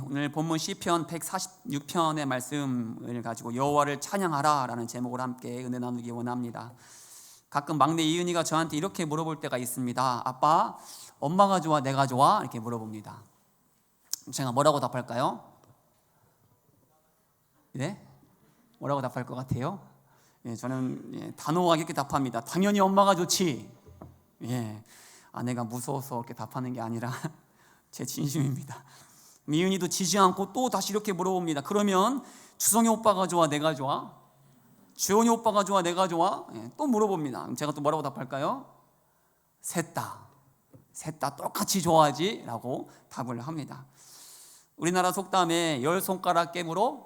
오늘 본문 시편 146편의 말씀을 가지고 여호와를 찬양하라 라는 제목을 함께 은혜 나누기 원합니다. 가끔 막내 이은이가 저한테 이렇게 물어볼 때가 있습니다. 아빠, 엄마가 좋아 내가 좋아? 이렇게 물어봅니다. 제가 뭐라고 답할까요? 네? 뭐라고 답할 것 같아요? 저는 단호하게 이렇게 답합니다. 당연히 엄마가 좋지. 아내가 무서워서 이렇게 답하는 게 아니라 제 진심입니다. 미윤이도 지지 않고 또 다시 이렇게 물어봅니다. 그러면 주성이 오빠가 좋아 내가 좋아? 주원이 오빠가 좋아 내가 좋아? 또 물어봅니다. 그럼 제가 또 뭐라고 답할까요? 셋 다 똑같이 좋아하지 라고 답을 합니다. 우리나라 속담에 10손가락 깨물어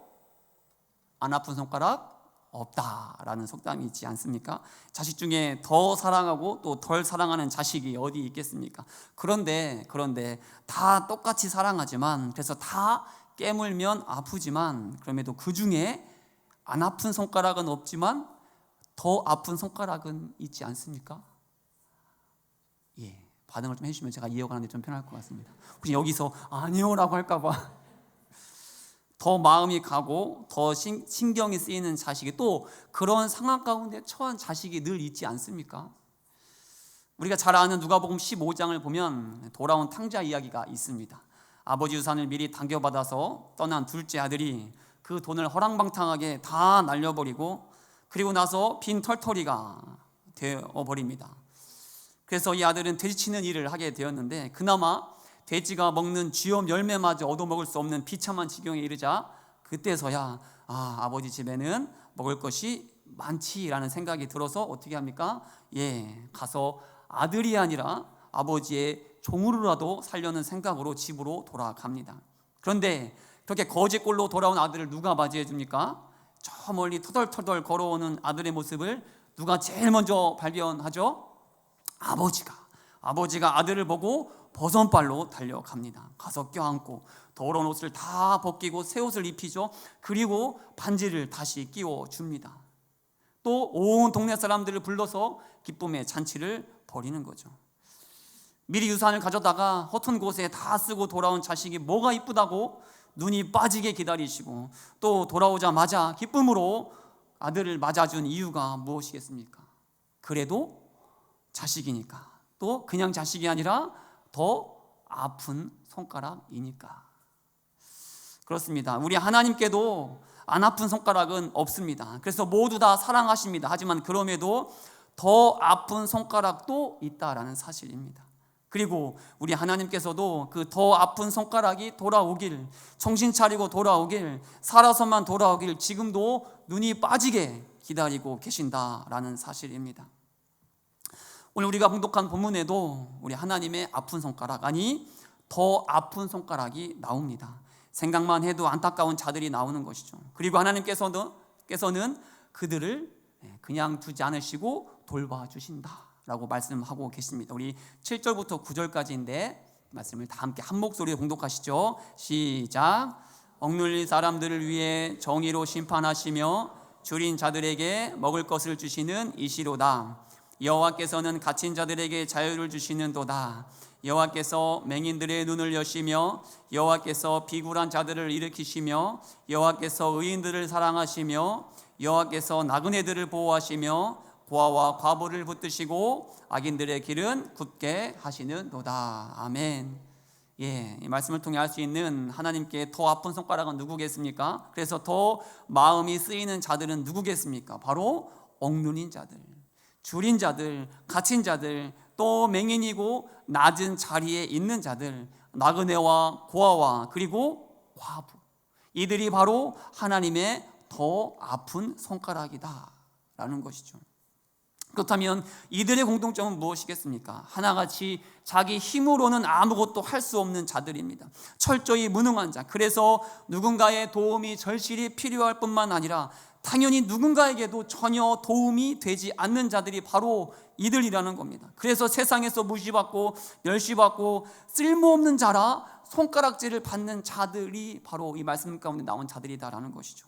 안 아픈 손가락 없다라는 속담이 있지 않습니까? 자식 중에 더 사랑하고 또 덜 사랑하는 자식이 어디 있겠습니까? 그런데 다 똑같이 사랑하지만, 그래서 다 깨물면 아프지만, 그럼에도 그 중에 안 아픈 손가락은 없지만 더 아픈 손가락은 있지 않습니까? 반응을 좀 해주시면 제가 이어가는데 좀 편할 것 같습니다. 혹시 여기서 아니요라고 할까봐 더 마음이 가고 더 신경이 쓰이는 자식이, 또 그런 상황 가운데 처한 자식이 늘 있지 않습니까? 우리가 잘 아는 누가복음 15장을 보면 돌아온 탕자 이야기가 있습니다. 아버지 유산을 미리 당겨받아서 떠난 둘째 아들이 그 돈을 허랑방탕하게 다 날려버리고, 그리고 나서 빈 털터리가 되어버립니다. 그래서 이 아들은 돼지치는 일을 하게 되었는데, 그나마 돼지가 먹는 쥐염 열매마저 얻어먹을 수 없는 비참한 지경에 이르자 그때서야 아버지 집에는 먹을 것이 많지라는 생각이 들어서 어떻게 합니까? 가서 아들이 아니라 아버지의 종으로라도 살려는 생각으로 집으로 돌아갑니다. 그런데 그렇게 거지꼴로 돌아온 아들을 누가 맞이해 줍니까? 저 멀리 터덜터덜 걸어오는 아들의 모습을 누가 제일 먼저 발견하죠? 아버지가 아들을 보고 버선발로 달려갑니다. 가서 껴안고 더러운 옷을 다 벗기고 새 옷을 입히죠. 그리고 반지를 다시 끼워줍니다. 또 온 동네 사람들을 불러서 기쁨의 잔치를 벌이는 거죠. 미리 유산을 가져다가 허튼 곳에 다 쓰고 돌아온 자식이 뭐가 이쁘다고 눈이 빠지게 기다리시고, 또 돌아오자마자 기쁨으로 아들을 맞아준 이유가 무엇이겠습니까? 그래도 자식이니까, 또 그냥 자식이 아니라 더 아픈 손가락이니까. 그렇습니다. 우리 하나님께도 안 아픈 손가락은 없습니다. 그래서 모두 다 사랑하십니다. 하지만 그럼에도 더 아픈 손가락도 있다라는 사실입니다. 그리고 우리 하나님께서도 그 더 아픈 손가락이 돌아오길, 정신 차리고 돌아오길, 살아서만 돌아오길 지금도 눈이 빠지게 기다리고 계신다라는 사실입니다. 오늘 우리가 봉독한 본문에도 우리 하나님의 아픈 손가락, 아니 더 아픈 손가락이 나옵니다. 생각만 해도 안타까운 자들이 나오는 것이죠. 그리고 하나님께서는 그들을 그냥 두지 않으시고 돌봐주신다라고 말씀하고 계십니다. 우리 7절부터 9절까지인데 말씀을 다 함께 한 목소리로 봉독하시죠. 시작. 억눌린 사람들을 위해 정의로 심판하시며 줄인 자들에게 먹을 것을 주시는 이시로다. 여호와께서는 갇힌 자들에게 자유를 주시는도다. 여호와께서 맹인들의 눈을 여시며 여호와께서 비굴한 자들을 일으키시며 여호와께서 의인들을 사랑하시며 여호와께서 나그네들을 보호하시며 고아와 과부를 붙드시고 악인들의 길은 굳게 하시는도다. 아멘. 이 말씀을 통해 알 수 있는 하나님께 더 아픈 손가락은 누구겠습니까? 그래서 더 마음이 쓰이는 자들은 누구겠습니까? 바로 억눌린 자들, 줄인 자들, 갇힌 자들, 또 맹인이고 낮은 자리에 있는 자들, 나그네와 고아와 그리고 과부, 이들이 바로 하나님의 더 아픈 손가락이다라는 것이죠. 그렇다면 이들의 공통점은 무엇이겠습니까? 하나같이 자기 힘으로는 아무것도 할 수 없는 자들입니다. 철저히 무능한 자. 그래서 누군가의 도움이 절실히 필요할 뿐만 아니라 당연히 누군가에게도 전혀 도움이 되지 않는 자들이 바로 이들이라는 겁니다. 그래서 세상에서 무시받고 멸시받고 쓸모없는 자라 손가락질을 받는 자들이 바로 이 말씀 가운데 나온 자들이다라는 것이죠.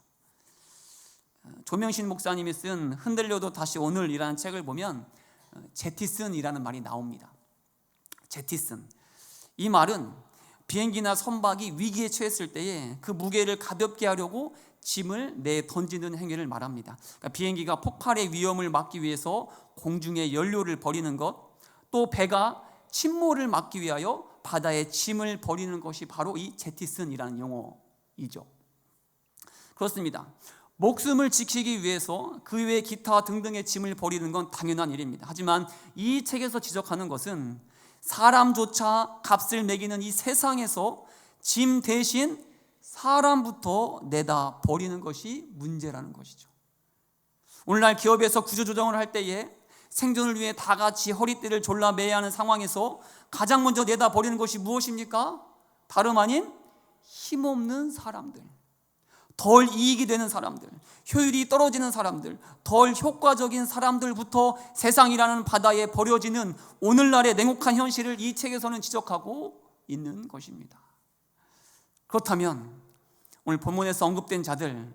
조명신 목사님이 쓴 흔들려도 다시 오늘이라는 책을 보면 제티슨이라는 말이 나옵니다. 제티슨. 이 말은 비행기나 선박이 위기에 처했을 때에 그 무게를 가볍게 하려고 짐을 내 던지는 행위를 말합니다. 그러니까 비행기가 폭발의 위험을 막기 위해서 공중에 연료를 버리는 것, 또 배가 침몰을 막기 위하여 바다에 짐을 버리는 것이 바로 이 제티슨이라는 용어이죠. 그렇습니다. 목숨을 지키기 위해서 그 외 기타 등등의 짐을 버리는 건 당연한 일입니다. 하지만 이 책에서 지적하는 것은 사람조차 값을 매기는 이 세상에서 짐 대신 사람부터 내다 버리는 것이 문제라는 것이죠. 오늘날 기업에서 구조조정을 할 때에 생존을 위해 다 같이 허리띠를 졸라매야 하는 상황에서 가장 먼저 내다 버리는 것이 무엇입니까? 다름 아닌 힘없는 사람들, 덜 이익이 되는 사람들, 효율이 떨어지는 사람들, 덜 효과적인 사람들부터 세상이라는 바다에 버려지는 오늘날의 냉혹한 현실을 이 책에서는 지적하고 있는 것입니다. 그렇다면 오늘 본문에서 언급된 자들,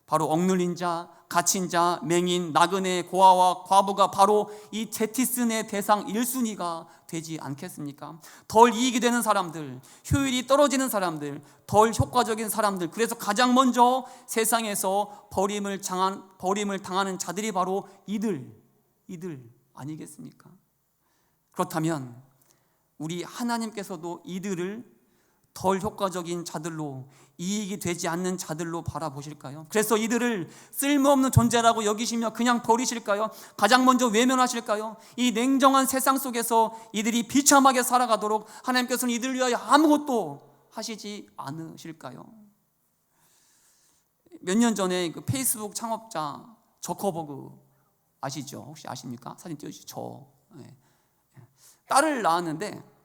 바로 억눌린 자, 갇힌 자, 맹인, 나그네, 고아와 과부가 바로 이 제티슨의 대상 1순위가 되지 않겠습니까? 덜 이익이 되는 사람들, 효율이 떨어지는 사람들, 덜 효과적인 사람들, 그래서 가장 먼저 세상에서 버림을 당하는 자들이 바로 이들 아니겠습니까? 그렇다면 우리 하나님께서도 이들을 덜 효과적인 자들로, 이익이 되지 않는 자들로 바라보실까요? 그래서 이들을 쓸모없는 존재라고 여기시며 그냥 버리실까요? 가장 먼저 외면하실까요? 이 냉정한 세상 속에서 이들이 비참하게 살아가도록 하나님께서는 이들을 위하여 아무것도 하시지 않으실까요? 몇 년 전에 그 페이스북 창업자 저커버그 아시죠? 혹시 아십니까? 사진 띄워주시죠. 딸을 낳았는데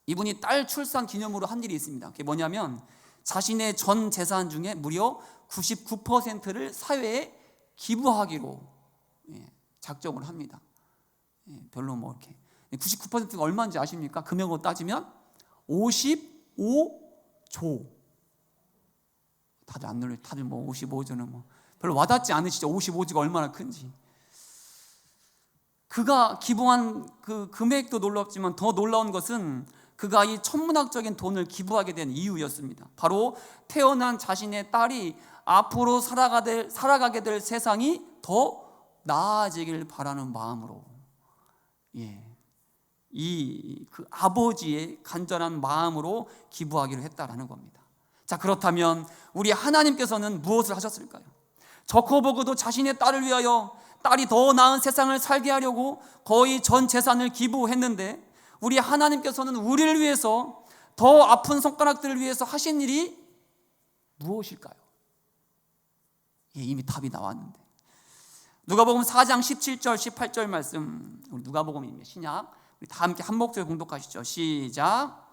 이분이 딸 출산 기념으로 한 일이 있습니다. 그게 뭐냐면 자신의 전 재산 중에 무려 99%를 사회에 기부하기로 작정을 합니다. 별로 뭐 이렇게 99%가 얼마인지 아십니까? 금액으로 따지면 55조. 다들 안 놀래. 다들 뭐 55조는 뭐 별로 와닿지 않으시죠? 55조가 얼마나 큰지. 그가 기부한 그 금액도 놀랍지만 더 놀라운 것은 그가 이 천문학적인 돈을 기부하게 된 이유였습니다. 바로 태어난 자신의 딸이 앞으로 살아가게 될 세상이 더 나아지길 바라는 마음으로, 그 아버지의 간절한 마음으로 기부하기로 했다라는 겁니다. 자, 그렇다면 우리 하나님께서는 무엇을 하셨을까요? 저커버그도 자신의 딸을 위하여, 딸이 더 나은 세상을 살게 하려고 거의 전 재산을 기부했는데, 우리 하나님께서는 우리를 위해서, 더 아픈 손가락들을 위해서 하신 일이 무엇일까요? 이미 답이 나왔는데, 누가복음 4장 17절 18절 말씀, 우리 누가복음입니다. 신약, 우리 다 함께 한 목소리 공독하시죠. 시작.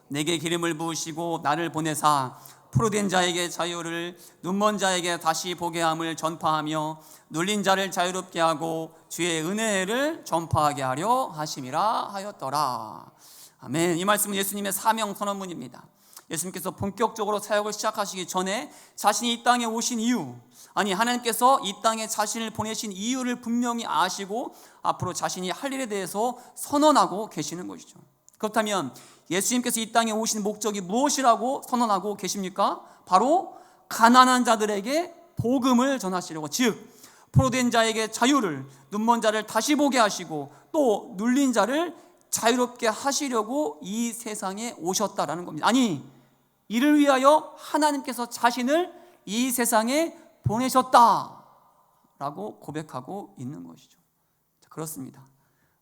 내게 기름을 부으시고 나를 보내사 포로된 자에게 자유를, 눈먼 자에게 다시 보게 함을 전파하며 눌린 자를 자유롭게 하고 주의 은혜를 전파하게 하려 하심이라 하였더라. 아멘. 이 말씀은 예수님의 사명 선언문입니다. 예수님께서 본격적으로 사역을 시작하시기 전에 자신이 이 땅에 오신 이유, 아니 하나님께서 이 땅에 자신을 보내신 이유를 분명히 아시고 앞으로 자신이 할 일에 대해서 선언하고 계시는 것이죠. 그렇다면 예수님께서 이 땅에 오신 목적이 무엇이라고 선언하고 계십니까? 바로 가난한 자들에게 복음을 전하시려고, 즉 포로된 자에게 자유를, 눈먼 자를 다시 보게 하시고 또 눌린 자를 자유롭게 하시려고 이 세상에 오셨다라는 겁니다. 아니, 이를 위하여 하나님께서 자신을 이 세상에 보내셨다라고 고백하고 있는 것이죠. 그렇습니다.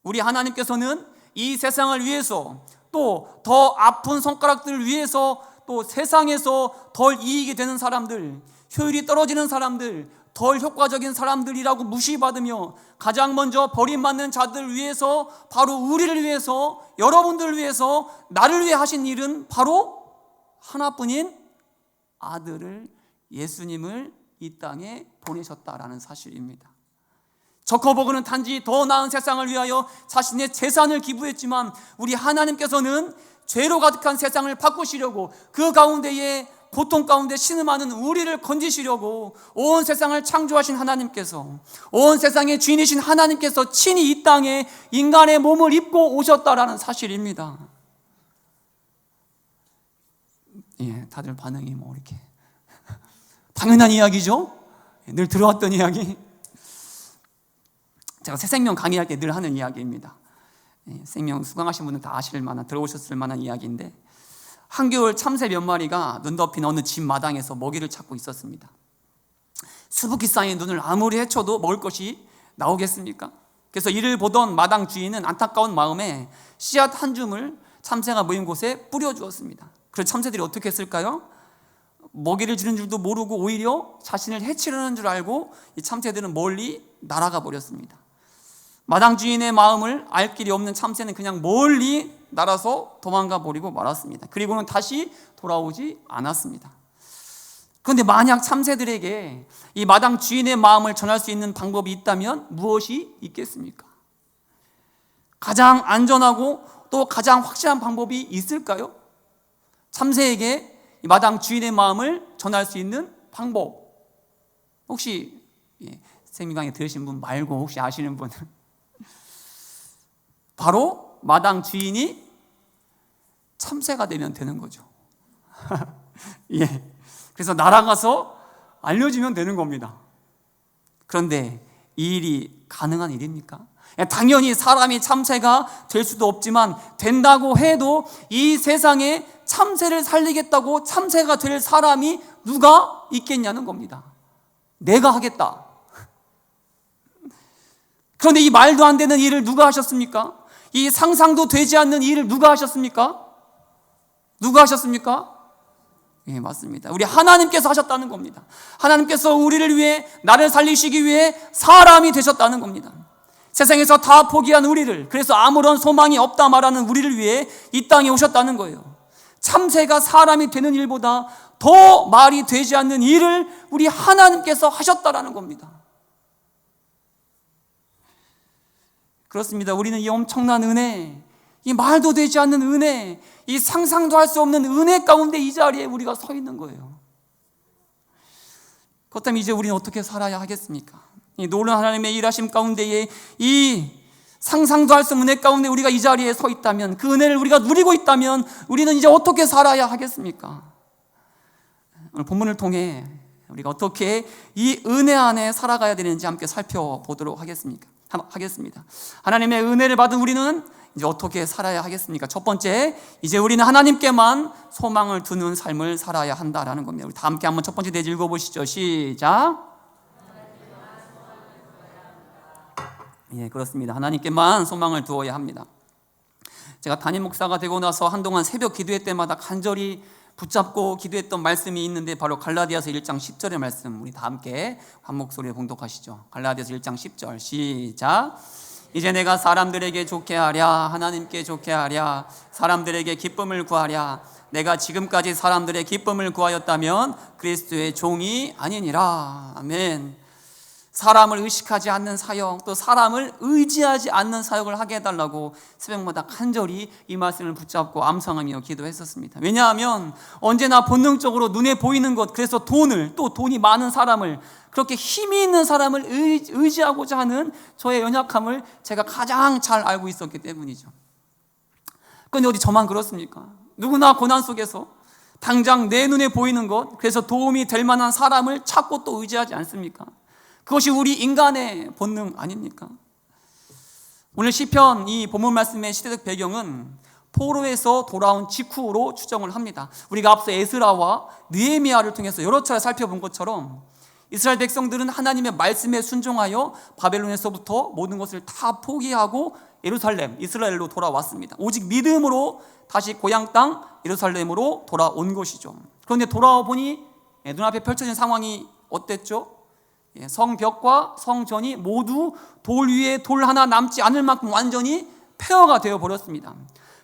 우리 하나님께서는 이 세상을 위해서, 또 더 아픈 손가락들을 위해서, 또 세상에서 덜 이익이 되는 사람들, 효율이 떨어지는 사람들, 덜 효과적인 사람들이라고 무시받으며 가장 먼저 버림받는 자들을 위해서, 바로 우리를 위해서, 여러분들을 위해서, 나를 위해 하신 일은 바로 하나뿐인 아들을, 예수님을 이 땅에 보내셨다라는 사실입니다. 저커버그는 단지 더 나은 세상을 위하여 자신의 재산을 기부했지만, 우리 하나님께서는 죄로 가득한 세상을 바꾸시려고 그 가운데에 고통 가운데 신음하는 우리를 건지시려고 온 세상을 창조하신 하나님께서, 온 세상의 주인이신 하나님께서 친히 이 땅에 인간의 몸을 입고 오셨다라는 사실입니다. 예, 다들 반응이 뭐 이렇게 당연한 이야기죠. 늘 들어왔던 이야기. 제가 새생명 강의할 때 늘 하는 이야기입니다. 생명 수강하신 분은 다 아실 만한, 들어오셨을 만한 이야기인데, 한겨울 참새 몇 마리가 눈 덮인 어느 집 마당에서 먹이를 찾고 있었습니다. 수북히 쌓인 눈을 아무리 헤쳐도 먹을 것이 나오겠습니까? 그래서 이를 보던 마당 주인은 안타까운 마음에 씨앗 한 줌을 참새가 모인 곳에 뿌려주었습니다. 그래서 참새들이 어떻게 했을까요? 먹이를 주는 줄도 모르고 오히려 자신을 해치려는 줄 알고 이 참새들은 멀리 날아가 버렸습니다. 마당 주인의 마음을 알 길이 없는 참새는 그냥 멀리 날아서 도망가 버리고 말았습니다. 그리고는 다시 돌아오지 않았습니다. 그런데 만약 참새들에게 이 마당 주인의 마음을 전할 수 있는 방법이 있다면 무엇이 있겠습니까? 가장 안전하고 또 가장 확실한 방법이 있을까요? 참새에게 이 마당 주인의 마음을 전할 수 있는 방법, 혹시 생명강의 들으신 분 말고 혹시 아시는 분은 바로 마당 주인이 참새가 되면 되는 거죠. 예. 그래서 날아가서 알려주면 되는 겁니다. 그런데 이 일이 가능한 일입니까? 당연히 사람이 참새가 될 수도 없지만, 된다고 해도 이 세상에 참새를 살리겠다고 참새가 될 사람이 누가 있겠냐는 겁니다. 내가 하겠다. 그런데 이 말도 안 되는 일을 누가 하셨습니까? 이 상상도 되지 않는 일을 누가 하셨습니까? 누가 하셨습니까? 예, 맞습니다. 우리 하나님께서 하셨다는 겁니다. 하나님께서 우리를 위해, 나를 살리시기 위해 사람이 되셨다는 겁니다. 세상에서 다 포기한 우리를, 그래서 아무런 소망이 없다 말하는 우리를 위해 이 땅에 오셨다는 거예요. 참새가 사람이 되는 일보다 더 말이 되지 않는 일을 우리 하나님께서 하셨다라는 겁니다. 그렇습니다. 우리는 이 엄청난 은혜, 이 말도 되지 않는 은혜, 이 상상도 할 수 없는 은혜 가운데 이 자리에 우리가 서 있는 거예요. 그렇다면 이제 우리는 어떻게 살아야 하겠습니까? 이 놀라운 하나님의 일하심 가운데에, 이 상상도 할 수 없는 은혜 가운데 우리가 이 자리에 서 있다면, 그 은혜를 우리가 누리고 있다면 우리는 이제 어떻게 살아야 하겠습니까? 오늘 본문을 통해 우리가 어떻게 이 은혜 안에 살아가야 되는지 함께 살펴보도록 하겠습니다. 하나님의 은혜를 받은 우리는 이제 어떻게 살아야 하겠습니까? 첫 번째, 이제 우리는 하나님께만 소망을 두는 삶을 살아야 한다라는 겁니다. 우리 다 함께 한번 첫 번째 대지 읽어보시죠. 시작. 예, 그렇습니다. 하나님께만 소망을 두어야 합니다. 제가 담임 목사가 되고 나서 한동안 새벽 기도회 때마다 간절히 붙잡고 기도했던 말씀이 있는데, 바로 갈라디아서 1장 10절의 말씀, 우리 다 함께 한 목소리로 봉독하시죠. 갈라디아서 1장 10절 시작. 이제 내가 사람들에게 좋게 하랴, 하나님께 좋게 하랴, 사람들에게 기쁨을 구하랴. 내가 지금까지 사람들의 기쁨을 구하였다면 그리스도의 종이 아니니라. 아멘. 사람을 의식하지 않는 사역, 또 사람을 의지하지 않는 사역을 하게 해달라고 새벽마다 간절히 이 말씀을 붙잡고 암송하며 기도했었습니다. 왜냐하면 언제나 본능적으로 눈에 보이는 것, 그래서 돈을, 또 돈이 많은 사람을, 그렇게 힘이 있는 사람을 의지하고자 하는 저의 연약함을 제가 가장 잘 알고 있었기 때문이죠. 그런데 어디 저만 그렇습니까? 누구나 고난 속에서 당장 내 눈에 보이는 것, 그래서 도움이 될 만한 사람을 찾고 또 의지하지 않습니까? 그것이 우리 인간의 본능 아닙니까? 오늘 시편 이 본문 말씀의 시대적 배경은 포로에서 돌아온 직후로 추정을 합니다. 우리가 앞서 에스라와 느헤미야를 통해서 여러 차례 살펴본 것처럼 이스라엘 백성들은 하나님의 말씀에 순종하여 바벨론에서부터 모든 것을 다 포기하고 예루살렘, 이스라엘로 돌아왔습니다. 오직 믿음으로 다시 고향 땅 예루살렘으로 돌아온 것이죠. 그런데 돌아와 보니 눈앞에 펼쳐진 상황이 어땠죠? 성벽과 성전이 모두 돌 위에 돌 하나 남지 않을 만큼 완전히 폐허가 되어 버렸습니다.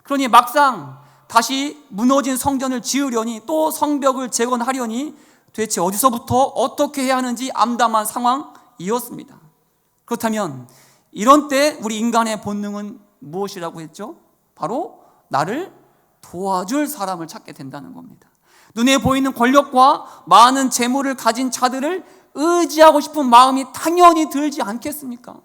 그러니 막상 다시 무너진 성전을 지으려니, 또 성벽을 재건하려니 도대체 어디서부터 어떻게 해야 하는지 암담한 상황이었습니다. 그렇다면 이런 때 우리 인간의 본능은 무엇이라고 했죠? 바로 나를 도와줄 사람을 찾게 된다는 겁니다. 눈에 보이는 권력과 많은 재물을 가진 자들을 의지하고 싶은 마음이 당연히 들지 않겠습니까?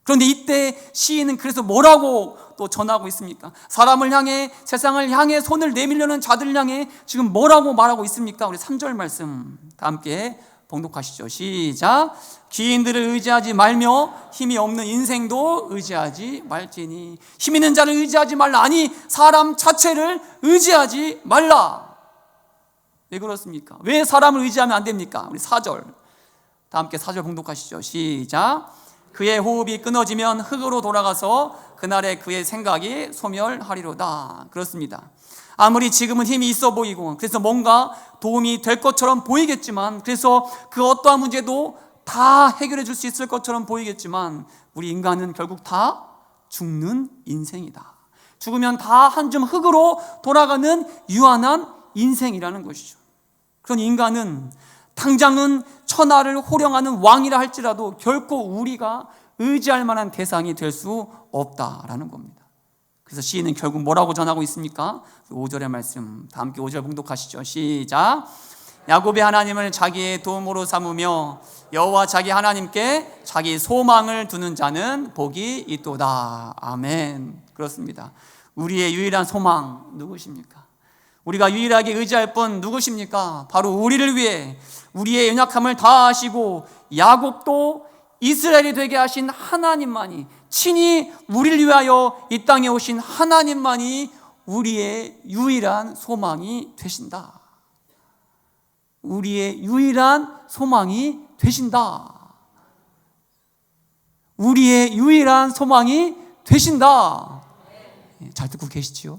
그런데 이때 시인은 그래서 뭐라고 또 전하고 있습니까? 사람을 향해, 세상을 향해 손을 내밀려는 자들을 향해 지금 뭐라고 말하고 있습니까? 우리 3절 말씀 다 함께 봉독하시죠. 시작. 기인들을 의지하지 말며 힘이 없는 인생도 의지하지 말지니. 힘 있는 자를 의지하지 말라. 아니, 사람 자체를 의지하지 말라. 왜 그렇습니까? 왜 사람을 의지하면 안 됩니까? 우리 4절 다 함께 4절 봉독하시죠. 시작. 그의 호흡이 끊어지면 흙으로 돌아가서 그날에 그의 생각이 소멸하리로다. 그렇습니다. 아무리 지금은 힘이 있어 보이고 그래서 뭔가 도움이 될 것처럼 보이겠지만, 그래서 그 어떠한 문제도 다 해결해 줄 수 있을 것처럼 보이겠지만, 우리 인간은 결국 다 죽는 인생이다. 죽으면 다 한 줌 흙으로 돌아가는 유한한 인생이라는 것이죠. 그런 인간은 당장은 천하를 호령하는 왕이라 할지라도 결코 우리가 의지할 만한 대상이 될 수 없다라는 겁니다. 그래서 시인은 결국 뭐라고 전하고 있습니까? 5절의 말씀 다 함께 5절 봉독하시죠. 시작. 야곱의 하나님을 자기의 도움으로 삼으며 여호와 자기 하나님께 자기 소망을 두는 자는 복이 있도다. 아멘. 그렇습니다. 우리의 유일한 소망 누구십니까? 우리가 유일하게 의지할 분 누구십니까? 바로 우리를 위해 우리의 연약함을 다 아시고 야곱도 이스라엘이 되게 하신 하나님만이, 친히 우리를 위하여 이 땅에 오신 하나님만이 우리의 유일한 소망이 되신다. 우리의 유일한 소망이 되신다. 우리의 유일한 소망이 되신다. 잘 듣고 계시지요?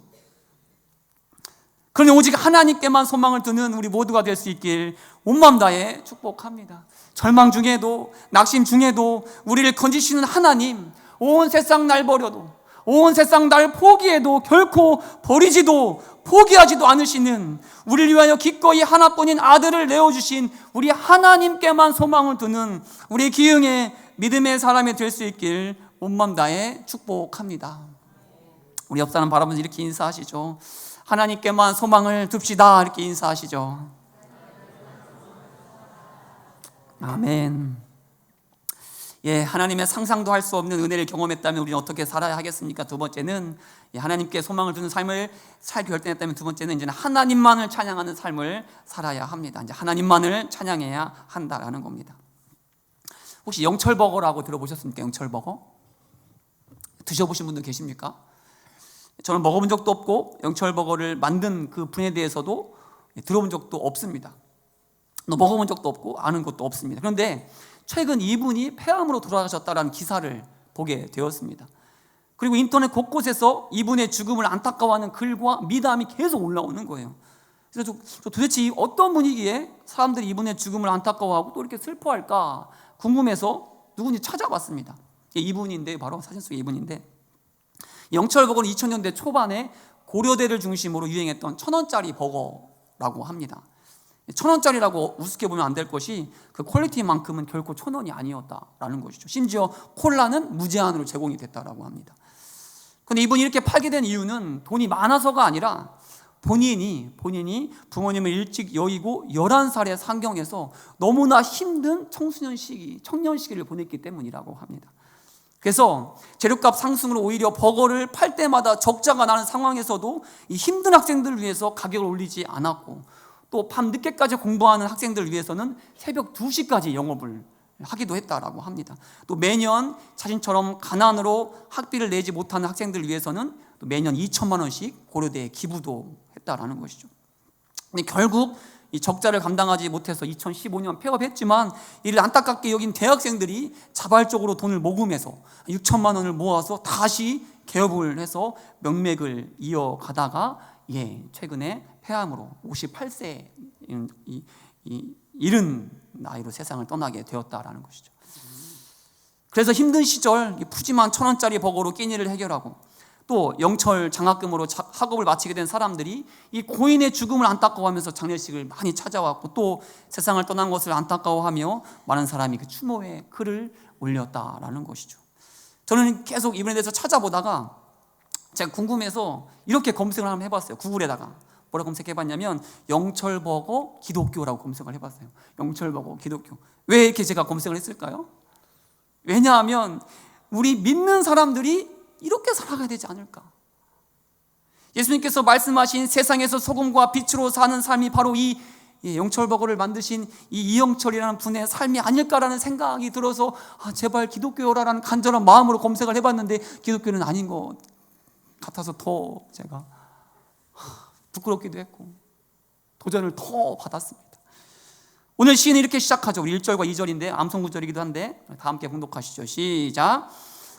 그러니 오직 하나님께만 소망을 두는 우리 모두가 될 수 있길 온마음 다해 축복합니다. 절망 중에도, 낙심 중에도 우리를 건지시는 하나님, 온 세상 날 버려도, 온 세상 날 포기해도 결코 버리지도 포기하지도 않으시는, 우리를 위하여 기꺼이 하나뿐인 아들을 내어주신 우리 하나님께만 소망을 두는 우리 기흥의 믿음의 사람이 될 수 있길 온마음 다해 축복합니다. 우리 옆 사람 바라보면서 이렇게 인사하시죠. 하나님께만 소망을 둡시다. 이렇게 인사하시죠. 아멘. 예, 하나님의 상상도 할 수 없는 은혜를 경험했다면 우리는 어떻게 살아야 하겠습니까? 두 번째는 하나님께 소망을 두는 삶을 살기 결정했다면, 두 번째는 이제는 하나님만을 찬양하는 삶을 살아야 합니다. 이제 하나님만을 찬양해야 한다라는 겁니다. 혹시 영철버거라고 들어보셨습니까? 영철버거 드셔보신 분들 계십니까? 저는 먹어본 적도 없고 영철버거를 만든 그 분에 대해서도 들어본 적도 없습니다. 먹어본 적도 없고 아는 것도 없습니다. 그런데 최근 이분이 폐암으로 돌아가셨다는 기사를 보게 되었습니다. 그리고 인터넷 곳곳에서 이분의 죽음을 안타까워하는 글과 미담이 계속 올라오는 거예요. 그래서 저 도대체 어떤 분위기에 사람들이 이분의 죽음을 안타까워하고 또 이렇게 슬퍼할까 궁금해서 누군지 찾아봤습니다. 이분인데, 바로 사진 속의 이분인데, 영철버거는 2000년대 초반에 고려대를 중심으로 유행했던 1,000원짜리 버거라고 합니다. 1,000원짜리라고 우습게 보면 안 될 것이 그 퀄리티만큼은 결코 1,000원이 아니었다라는 것이죠. 심지어 콜라는 무제한으로 제공이 됐다라고 합니다. 그런데 이분이 이렇게 팔게 된 이유는 돈이 많아서가 아니라 본인이 부모님을 일찍 여의고 11살의 상경에서 너무나 힘든 청년 시기를 보냈기 때문이라고 합니다. 그래서 재료값 상승으로 오히려 버거를 팔 때마다 적자가 나는 상황에서도 이 힘든 학생들을 위해서 가격을 올리지 않았고, 또 밤 늦게까지 공부하는 학생들을 위해서는 새벽 2시까지 영업을 하기도 했다라고 합니다. 또 매년 자신처럼 가난으로 학비를 내지 못하는 학생들을 위해서는 또 매년 2천만 원씩 고려대에 기부도 했다라는 것이죠. 근데 결국 이 적자를 감당하지 못해서 2015년 폐업했지만, 이를 안타깝게 여긴 대학생들이 자발적으로 돈을 모금해서 6천만 원을 모아서 다시 개업을 해서 명맥을 이어가다가 최근에 폐암으로 58세 이른 나이로 세상을 떠나게 되었다라는 것이죠. 그래서 힘든 시절 푸짐한 1,000원짜리 버거로 끼니를 해결하고, 또 영철 장학금으로 학업을 마치게 된 사람들이 이 고인의 죽음을 안타까워하면서 장례식을 많이 찾아왔고, 또 세상을 떠난 것을 안타까워하며 많은 사람이 그 추모의 글을 올렸다라는 것이죠. 저는 계속 이분에 대해서 찾아보다가 제가 궁금해서 이렇게 검색을 한번 해봤어요. 구글에다가 뭐라고 검색해봤냐면 영철버거 기독교라고 검색을 해봤어요. 영철버거 기독교. 왜 이렇게 제가 검색을 했을까요? 왜냐하면 우리 믿는 사람들이 이렇게 살아가야 되지 않을까. 예수님께서 말씀하신 세상에서 소금과 빛으로 사는 삶이 바로 이 영철버거를 만드신 이 이영철이라는 분의 삶이 아닐까라는 생각이 들어서 제발 기독교라는 간절한 마음으로 검색을 해봤는데 기독교는 아닌 것 같아서 더 제가 부끄럽기도 했고 도전을 더 받았습니다. 오늘 시인은 이렇게 시작하죠. 우리 1절과 2절인데 암송구절이기도 한데 다 함께 봉독하시죠. 시작.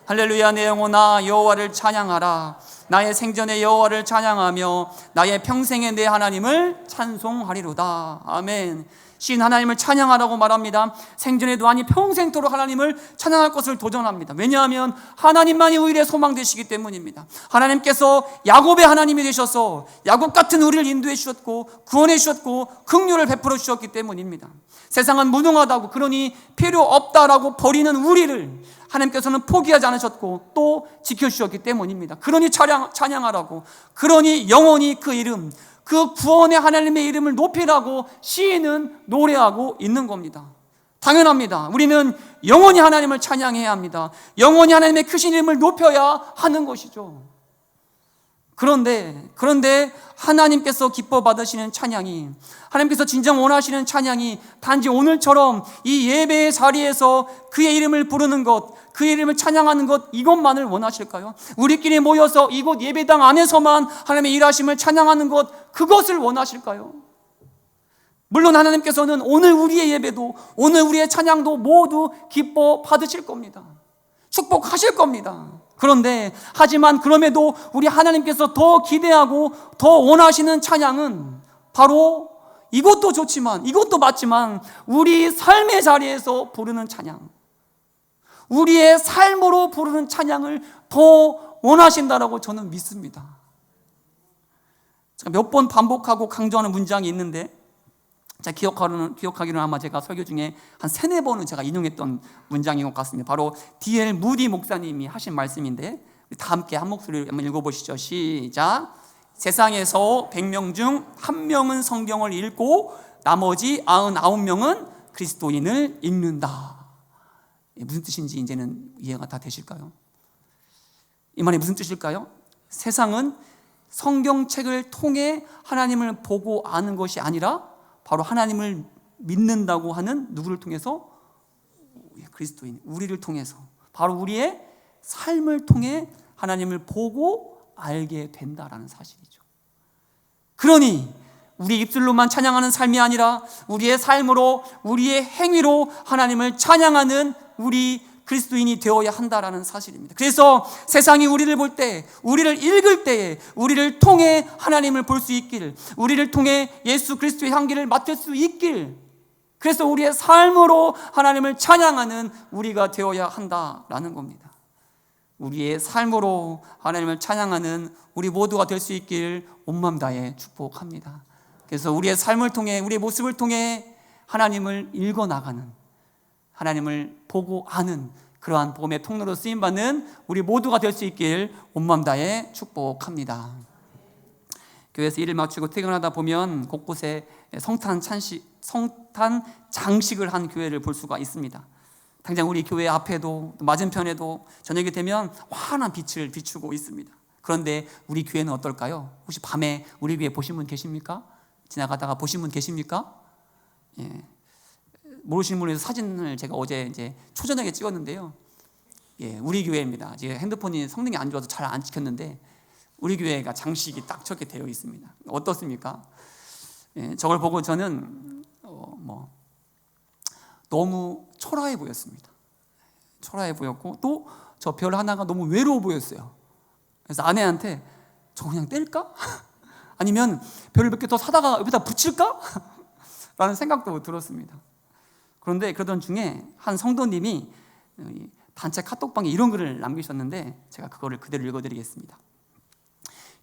할렐루야 내 영혼아 여호와를 찬양하라. 나의 생전에 여호와를 찬양하며 나의 평생에 내 하나님을 찬송하리로다. 아멘. 시인 하나님을 찬양하라고 말합니다. 생전에도 아니 평생토록 하나님을 찬양할 것을 도전합니다. 왜냐하면 하나님만이 우리의 소망 되시기 때문입니다. 하나님께서 야곱의 하나님이 되셔서 야곱 같은 우리를 인도해 주셨고 구원해 주셨고 긍휼을 베풀어 주셨기 때문입니다. 세상은 무능하다고 그러니 필요 없다라고 버리는 우리를 하나님께서는 포기하지 않으셨고 또 지켜주셨기 때문입니다. 그러니 찬양하라고, 그러니 영원히 그 이름, 그 구원의 하나님의 이름을 높이라고 시인은 노래하고 있는 겁니다. 당연합니다. 우리는 영원히 하나님을 찬양해야 합니다. 영원히 하나님의 크신 이름을 높여야 하는 것이죠. 그런데 하나님께서 기뻐 받으시는 찬양이, 하나님께서 진정 원하시는 찬양이 단지 오늘처럼 이 예배의 자리에서 그의 이름을 부르는 것, 그의 이름을 찬양하는 것, 이것만을 원하실까요? 우리끼리 모여서 이곳 예배당 안에서만 하나님의 일하심을 찬양하는 것, 그것을 원하실까요? 물론 하나님께서는 오늘 우리의 예배도, 오늘 우리의 찬양도 모두 기뻐 받으실 겁니다. 축복하실 겁니다. 하지만 그럼에도 우리 하나님께서 더 기대하고 더 원하시는 찬양은 바로 이것도 좋지만, 이것도 맞지만 우리 삶의 자리에서 부르는 찬양, 우리의 삶으로 부르는 찬양을 더 원하신다라고 저는 믿습니다. 제가 몇 번 반복하고 강조하는 문장이 있는데, 제가 기억하기로는 아마 제가 설교 중에 한 3-4번은 제가 인용했던 문장인 것 같습니다. 바로 D.L. 무디 목사님이 하신 말씀인데, 다 함께 한 목소리로 한번 읽어보시죠. 시작. 세상에서 100명 중 1명은 성경을 읽고 나머지 99명은 그리스도인을 읽는다. 무슨 뜻인지 이제는 이해가 다 되실까요? 이 말이 무슨 뜻일까요? 세상은 성경책을 통해 하나님을 보고 아는 것이 아니라 바로 하나님을 믿는다고 하는 누구를 통해서? 그리스도인, 우리를 통해서, 바로 우리의 삶을 통해 하나님을 보고 알게 된다라는 사실이죠. 그러니 우리 입술로만 찬양하는 삶이 아니라 우리의 삶으로, 우리의 행위로 하나님을 찬양하는 우리 그리스도인이 되어야 한다라는 사실입니다. 그래서 세상이 우리를 볼 때, 우리를 읽을 때에 우리를 통해 하나님을 볼 수 있길, 우리를 통해 예수 그리스도의 향기를 맡을 수 있길, 그래서 우리의 삶으로 하나님을 찬양하는 우리가 되어야 한다라는 겁니다. 우리의 삶으로 하나님을 찬양하는 우리 모두가 될 수 있길 온마음 다해 축복합니다. 그래서 우리의 삶을 통해, 우리의 모습을 통해 하나님을 읽어나가는, 하나님을 보고 아는 그러한 복음의 통로로 쓰임받는 우리 모두가 될 수 있길 온마음 다해 축복합니다. 교회에서 일을 마치고 퇴근하다 보면 곳곳에 성탄 장식을 한 교회를 볼 수가 있습니다. 당장 우리 교회 앞에도 맞은편에도 저녁이 되면 환한 빛을 비추고 있습니다. 그런데 우리 교회는 어떨까요? 혹시 밤에 우리 교회 보신 분 계십니까? 지나가다가 보신 분 계십니까? 예. 모르시는 분에서 사진을 제가 어제 이제 초저녁에 찍었는데요. 예, 우리 교회입니다. 제 핸드폰이 성능이 안 좋아서 잘 안 찍혔는데 우리 교회가 장식이 딱 저렇게 되어 있습니다. 어떻습니까? 예, 저걸 보고 저는 너무 초라해 보였습니다. 초라해 보였고 또 저 별 하나가 너무 외로워 보였어요. 그래서 아내한테 저 그냥 뗄까? 아니면 별을 몇 개 더 사다가 옆에다 붙일까? 라는 생각도 들었습니다. 그런데 그러던 중에 한 성도님이 단체 카톡방에 이런 글을 남기셨는데 제가 그거를 그대로 읽어드리겠습니다.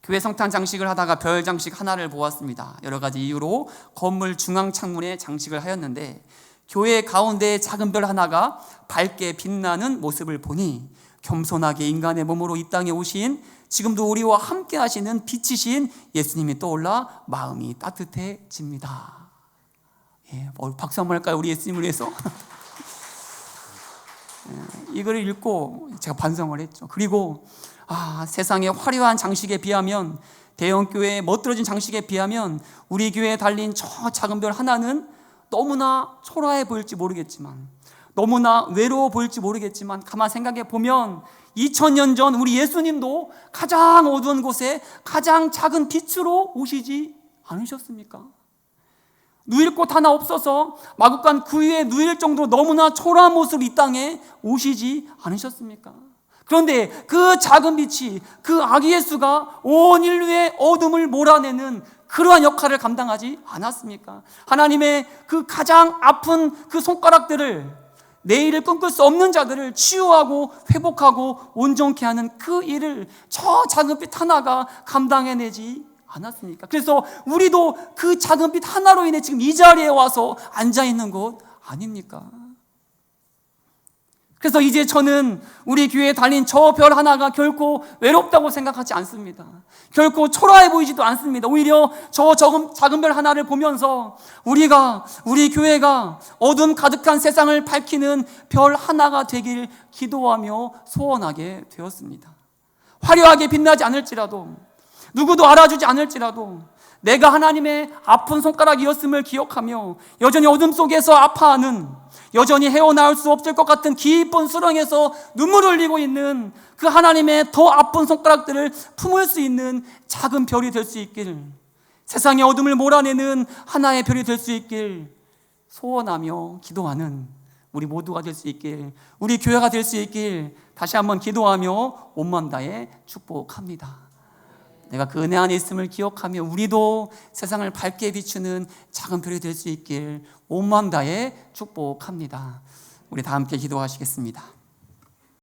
교회 성탄 장식을 하다가 별 장식 하나를 보았습니다. 여러 가지 이유로 건물 중앙 창문에 장식을 하였는데 교회 가운데 작은 별 하나가 밝게 빛나는 모습을 보니 겸손하게 인간의 몸으로 이 땅에 오신, 지금도 우리와 함께 하시는 빛이신 예수님이 떠올라 마음이 따뜻해집니다. 예, 박수 한번 할까요? 우리 예수님을 위해서. 이걸 읽고 제가 반성을 했죠. 그리고 세상의 화려한 장식에 비하면, 대형 교회의 멋들어진 장식에 비하면 우리 교회에 달린 저 작은 별 하나는 너무나 초라해 보일지 모르겠지만, 너무나 외로워 보일지 모르겠지만, 가만 생각해 보면 2000년 전 우리 예수님도 가장 어두운 곳에 가장 작은 빛으로 오시지 않으셨습니까? 누일 곳 하나 없어서 마구간 그 위에 누일 정도로 너무나 초라한 모습으로 이 땅에 오시지 않으셨습니까? 그런데 그 작은 빛이, 그 아기 예수가 온 인류의 어둠을 몰아내는 그러한 역할을 감당하지 않았습니까? 하나님의 그 가장 아픈 그 손가락들을, 내일을 꿈꿀 수 없는 자들을 치유하고 회복하고 온전케 하는 그 일을 저 작은 빛 하나가 감당해내지 않았습니까? 그래서 우리도 그 작은 빛 하나로 인해 지금 이 자리에 와서 앉아있는 것 아닙니까? 그래서 이제 저는 우리 교회에 달린 저 별 하나가 결코 외롭다고 생각하지 않습니다. 결코 초라해 보이지도 않습니다. 오히려 저 작은 별 하나를 보면서 우리 교회가 어둠 가득한 세상을 밝히는 별 하나가 되길 기도하며 소원하게 되었습니다. 화려하게 빛나지 않을지라도, 누구도 알아주지 않을지라도 내가 하나님의 아픈 손가락이었음을 기억하며 여전히 어둠 속에서 아파하는, 여전히 헤어나올 수 없을 것 같은 깊은 수렁에서 눈물을 흘리고 있는 그 하나님의 더 아픈 손가락들을 품을 수 있는 작은 별이 될 수 있길, 세상의 어둠을 몰아내는 하나의 별이 될 수 있길 소원하며 기도하는 우리 모두가 될 수 있길, 우리 교회가 될 수 있길 다시 한번 기도하며 온마음 다해 축복합니다. 내가 그 은혜 안에 있음을 기억하며 우리도 세상을 밝게 비추는 작은 별이 될 수 있길 온마음 다해 축복합니다. 우리 다 함께 기도하시겠습니다.